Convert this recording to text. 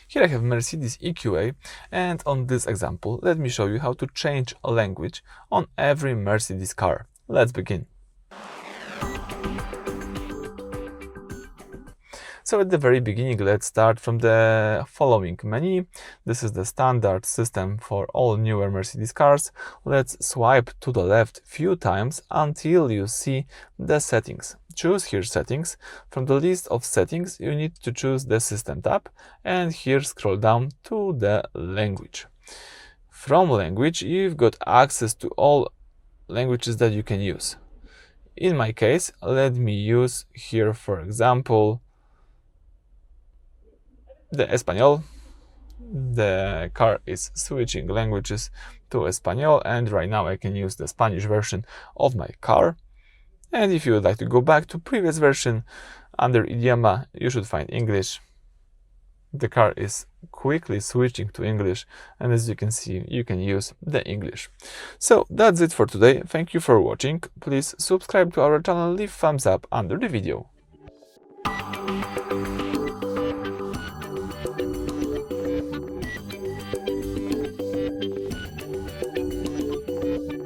Here I have Mercedes EQA, and on this example, let me show you how to change a language on every Mercedes car. Let's begin. So at the very beginning, let's start from the following menu. This is the standard system for all newer Mercedes cars. Let's swipe to the left few times until you see the settings. Choose here settings. From the list of settings, you need to choose the system tab, and here scroll down to the language. From language, you've got access to all languages that you can use. In my case, let me use here, for example, the Español. The car is switching languages to Español, and right now I can use the Spanish version of my car. And if you would like to go back to previous version, under Idioma, you should find English. The car is quickly switching to English, and as you can see, you can use the English. So that's it for today. Thank you for watching. Please subscribe to our channel, leave thumbs up under the video.